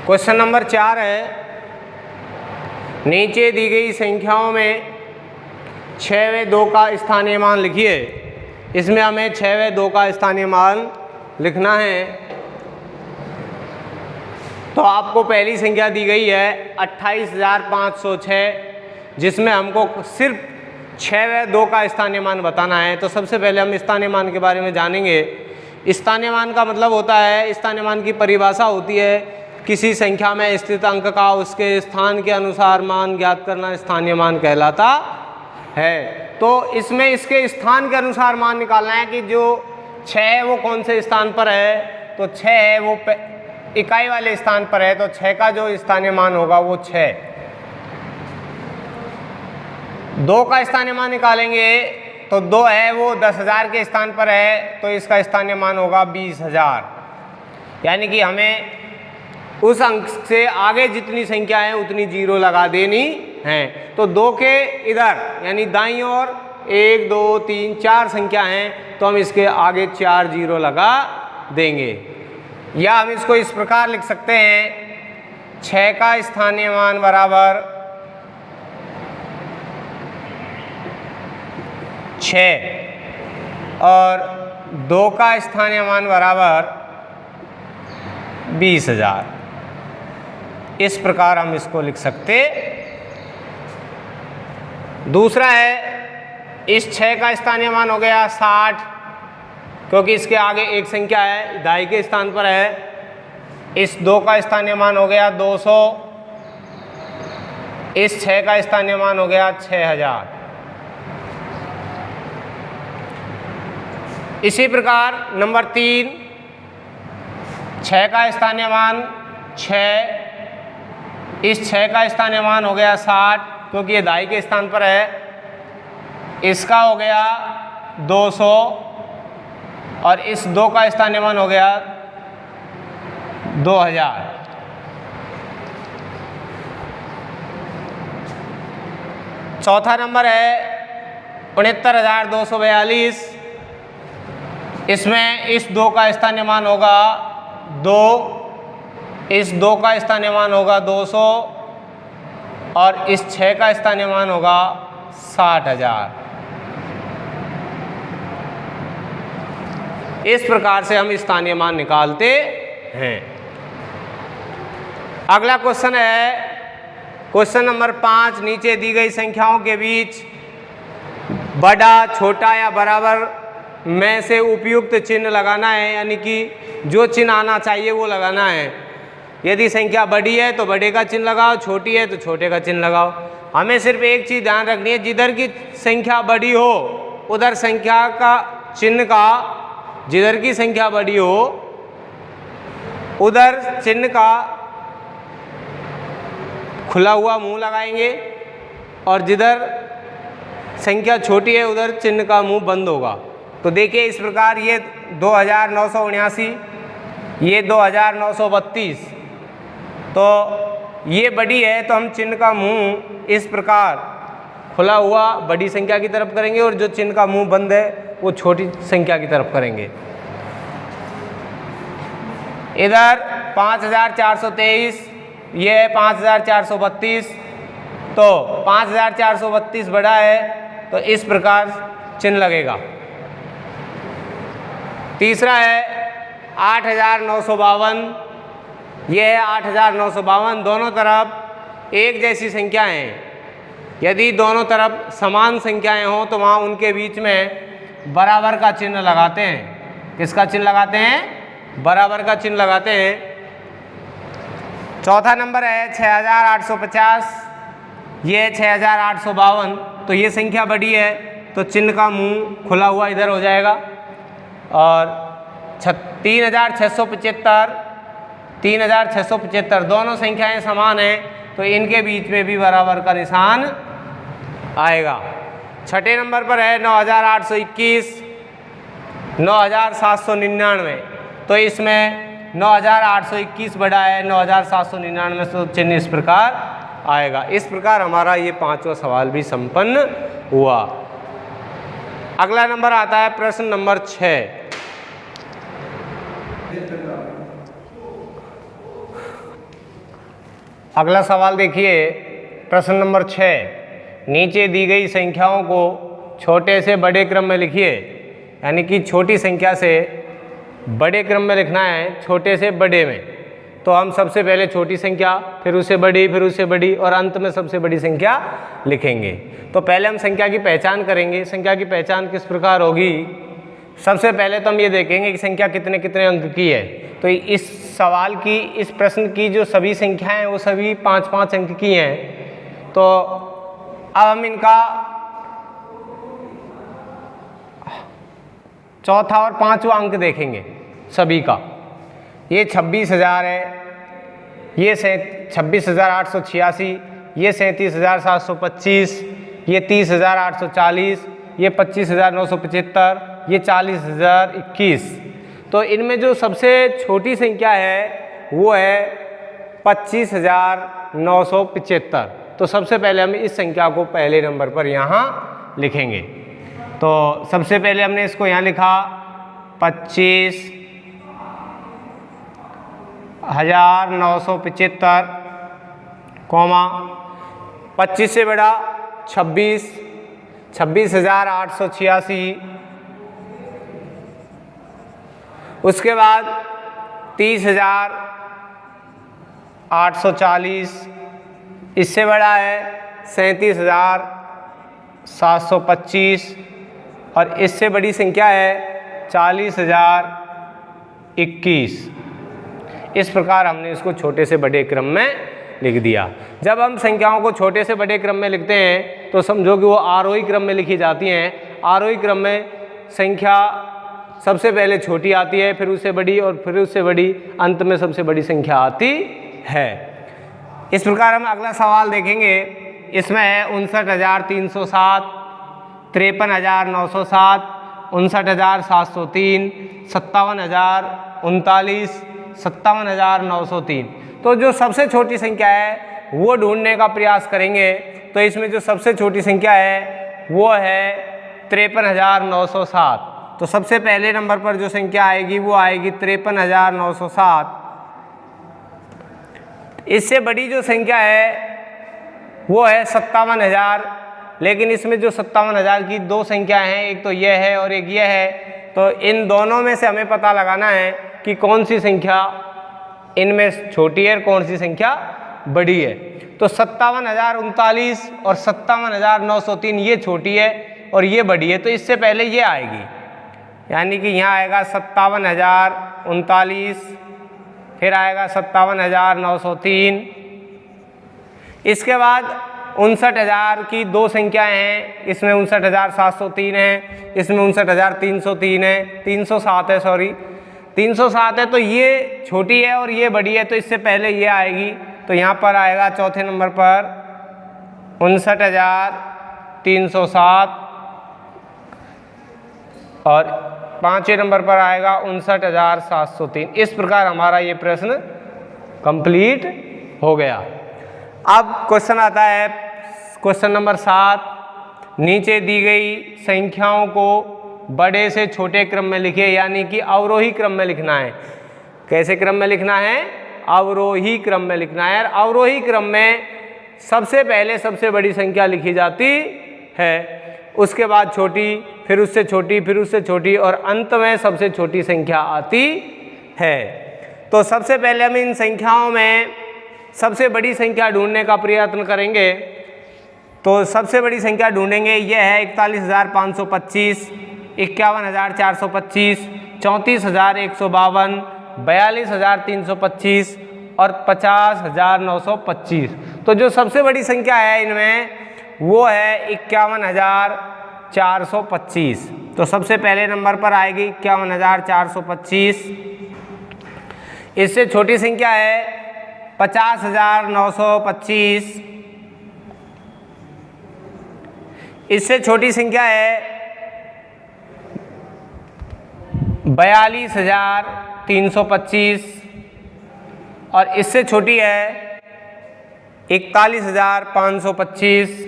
Question number 4 है, नीचे दी गई संख्याओं में 6 व 2 का स्थानीय मान लिखिए। इसमें हमें 6 व 2 का स्थानीय मान लिखना है। तो आपको पहली संख्या दी गई है 28,506, जिसमें हमको सिर्फ 6 व 2 का स्थानीय मान बताना है। तो सबसे पहले हम स्थानीय मान के बारे में जानेंगे। स्थानीय मान का मतलब होता है, स्थानीय मान की परिभाषा होती है किसी संख्या में स्थित अंक का उसके स्थान के अनुसार मान ज्ञात करना स्थानीय मान कहलाता है। तो इसमें इसके स्थान के अनुसार मान निकालना है कि जो 6 है वो कौन से स्थान पर है। तो 6 है वो इकाई वाले स्थान पर है, तो 6 का जो स्थानीय मान होगा वो 6। 2 का स्थानीय मान निकालेंगे तो 2 है वो 10,000 के स्थान पर है, तो इसका स्थानीय मान होगा 20,000। यानी कि हमें उस अंक से आगे जितनी संख्या है उतनी जीरो लगा देनी है। तो 2 के इधर यानी दाईं ओर 1 2 3 4 संख्या हैं, तो हम इसके आगे 4 जीरो लगा देंगे। या हम इसको इस प्रकार लिख सकते हैं, 6 का स्थानीय मान बराबर 6 और 2 का स्थानीय मान बराबर 20,000। इस प्रकार हम इसको लिख सकते। दूसरा है, इस 6 का स्थानीय मान हो गया 60, क्योंकि इसके आगे एक संख्या है दाई के स्थान पर है। इस 2 का स्थानीय मान हो गया 200, इस 6 का स्थानीय मान हो गया 6,000। इसी प्रकार नंबर 3, 6 का स्थानीय मान 6, इस 6 का स्थानीय मान हो गया 60, क्योंकि ये दाई के स्थान पर है। इसका हो गया 200 और इस 2 का स्थानीय मान हो गया 2,000। चौथा नंबर है 69,242। इसमें इस 2 का स्थानीय मान होगा 2, इस 2 का स्थानीय मान होगा 200 और इस 6 का स्थानीय मान होगा 60,000। इस प्रकार से हम स्थानीय मान निकालते हैं। अगला क्वेश्चन है, क्वेश्चन नंबर 5, नीचे दी गई संख्याओं के बीच बड़ा, छोटा या बराबर में से उपयुक्त चिन्ह लगाना है। यानी कि जो चिन्ह आना चाहिए वो लगाना है। यदि संख्या बड़ी है तो बड़े का चिन्ह लगाओ, छोटी है तो छोटे का चिन्ह लगाओ। हमें सिर्फ एक चीज़ ध्यान रखनी है, जिधर की संख्या बड़ी हो उधर संख्या का चिन्ह का, जिधर की संख्या बड़ी हो उधर चिन्ह का खुला हुआ मुंह लगाएंगे और जिधर संख्या छोटी है उधर चिन्ह का मुंह बंद होगा। तो देखिए इस प्रकार, ये 2,979, ये 2,932, तो ये बड़ी है तो हम चिन्ह का मुंह इस प्रकार खुला हुआ बड़ी संख्या की तरफ करेंगे और जो चिन्ह का मुंह बंद है वो छोटी संख्या की तरफ करेंगे। इधर 5,423, ये है 5,432, तो 5,432 बड़ा है तो इस प्रकार चिन्ह लगेगा। तीसरा है 8,952, ये है 8,952। दोनों तरफ एक जैसी संख्याएं हैं। यदि दोनों तरफ समान संख्याएं हों तो वहाँ उनके बीच में बराबर का चिन्ह लगाते हैं। किसका चिन्ह लगाते हैं? बराबर का चिन्ह लगाते हैं। चौथा नंबर है 6,850, ये है 6,852, तो ये संख्या बड़ी है तो चिन्ह का मुंह खुला हुआ इधर हो जाएगा। और 3,675 दोनों संख्याएं समान हैं तो इनके बीच में भी बराबर का निशान आएगा। छठे नंबर पर है 9,821, 9,799, तो इसमें 9,821 बड़ा है 9,799 से, चिन्ह इस प्रकार आएगा। इस प्रकार हमारा ये 5वां सवाल भी संपन्न हुआ। अगला नंबर आता है प्रश्न नंबर 6। अगला सवाल देखिए, प्रश्न नंबर 6, नीचे दी गई संख्याओं को छोटे से बड़े क्रम में लिखिए। यानी कि छोटी संख्या से बड़े क्रम में लिखना है, छोटे से बड़े में। तो हम सबसे पहले छोटी संख्या, फिर उससे बड़ी, फिर उससे बड़ी और अंत में सबसे बड़ी संख्या लिखेंगे। तो पहले हम संख्या की पहचान करेंगे। संख्या की पहचान किस प्रकार होगी? सबसे पहले तो हम ये देखेंगे कि संख्या कितने कितने अंक की है। तो इस सवाल की, इस प्रश्न की जो सभी संख्याएं हैं वो सभी 5-5 अंक की हैं। तो अब हम इनका चौथा और पांचवा अंक देखेंगे सभी का। ये 26,000 है, ये 26,886, ये 37,725, ये 30,840, ये 25,975, ये 40,021। तो इनमें जो सबसे छोटी संख्या है वो है 25,975। तो सबसे पहले हम इस संख्या को पहले नंबर पर यहाँ लिखेंगे। तो सबसे पहले हमने इसको यहाँ लिखा 25,975, कॉमा 25 से बड़ा 26, 26,886, उसके बाद 30,840, इससे बड़ा है 37,725 और इससे बड़ी संख्या है 40,021। इस प्रकार हमने इसको छोटे से बड़े क्रम में लिख दिया। जब हम संख्याओं को छोटे से बड़े क्रम में लिखते हैं तो समझो कि वो आरोही क्रम में लिखी जाती हैं। आरोही क्रम में संख्या सबसे पहले छोटी आती है, फिर उससे बड़ी और फिर उससे बड़ी, अंत में सबसे बड़ी संख्या आती है। इस प्रकार हम अगला सवाल देखेंगे। इसमें है 59,307, 53,907, 59,703, 57,039, 57,903। तो जो सबसे छोटी संख्या है वो ढूंढने का प्रयास करेंगे। तो इसमें जो सबसे छोटी संख्या है वो है 53,907। तो सबसे पहले नंबर पर जो संख्या आएगी वो आएगी 53,907। इससे बड़ी जो संख्या है वो है 57,000। लेकिन इसमें जो 57,000 की दो संख्या हैं, एक तो यह है और एक यह है। तो इन दोनों में से हमें पता लगाना है कि कौन सी संख्या इनमें छोटी है और कौन सी संख्या बड़ी है। तो 57,039 और 57,903 ये छोटी है और ये बड़ी है। तो इससे पहले ये आएगी, यानी कि यहाँ आएगा 57,039, फिर आएगा 57,903। इसके बाद 59,000 की दो संख्याएं हैं। इसमें 59,703 है, इसमें 59,303 है, 307 है, सॉरी 307 है। तो ये छोटी है और ये बड़ी है। तो इससे पहले ये आएगी। तो यहाँ पर आएगा चौथे नंबर पर 59,307 और पांचवें नंबर पर आएगा 59,703। इस प्रकार हमारा ये प्रश्न कंप्लीट हो गया। अब क्वेश्चन आता है, क्वेश्चन नंबर 7, नीचे दी गई संख्याओं को बड़े से छोटे क्रम में लिखिए। यानी कि अवरोही क्रम में लिखना है। कैसे क्रम में लिखना है? अवरोही क्रम में लिखना है। और अवरोही क्रम में सबसे पहले सबसे बड़ी संख्या लिखी जाती है, उसके बाद छोटी, फिर उससे छोटी, फिर उससे छोटी और अंत में सबसे छोटी संख्या आती है। तो सबसे पहले हम इन संख्याओं में सबसे बड़ी संख्या ढूंढने का प्रयत्न करेंगे। तो सबसे बड़ी संख्या ढूंढेंगे, यह है 41,525, 51,425, 34,152, 42,325 और 50,925। तो जो सबसे बड़ी संख्या है इनमें वो है 51,425। तो सबसे पहले नंबर पर आएगी 51,425। इससे छोटी संख्या है 50,925। इससे छोटी संख्या है 42,325 और इससे छोटी है 41,525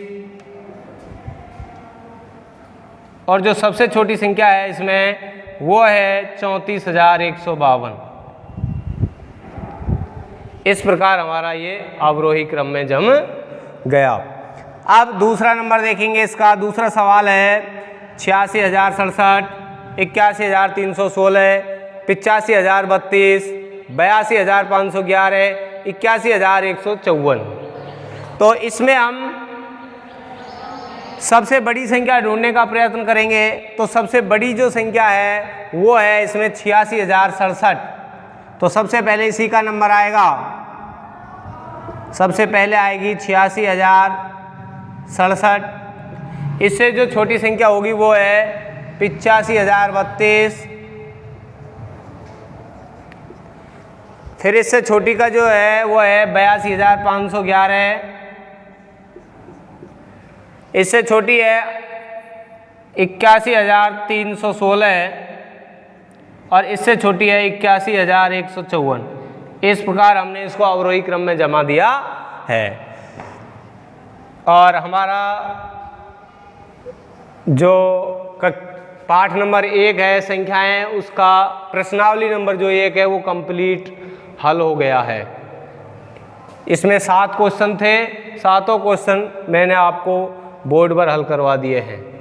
और जो सबसे छोटी संख्या है इसमें वो है 34,152। इस प्रकार हमारा ये अवरोही क्रम में जम गया। अब दूसरा नंबर देखेंगे, इसका दूसरा सवाल है 86,067, 81,316, 85,032, 82,511, 81,154। तो इसमें हम सबसे बड़ी संख्या ढूंढने का प्रयत्न करेंगे। तो सबसे बड़ी जो संख्या है वो है इसमें 86,067। तो सबसे पहले इसी का नंबर आएगा, सबसे पहले आएगी 86,067। इससे जो छोटी संख्या होगी वो है 85,032। फिर इससे छोटी का जो है वो है 82,511। इससे छोटी है 81,316 और इससे छोटी है 81,154। इस प्रकार हमने इसको अवरोही क्रम में जमा दिया है। और हमारा जो पाठ नंबर 1 है संख्याएं, उसका प्रश्नावली नंबर जो 1 है वो कंप्लीट हल हो गया है। इसमें 7 क्वेश्चन थे, 7 क्वेश्चन मैंने आपको बोर्ड पर हल करवा दिए हैं।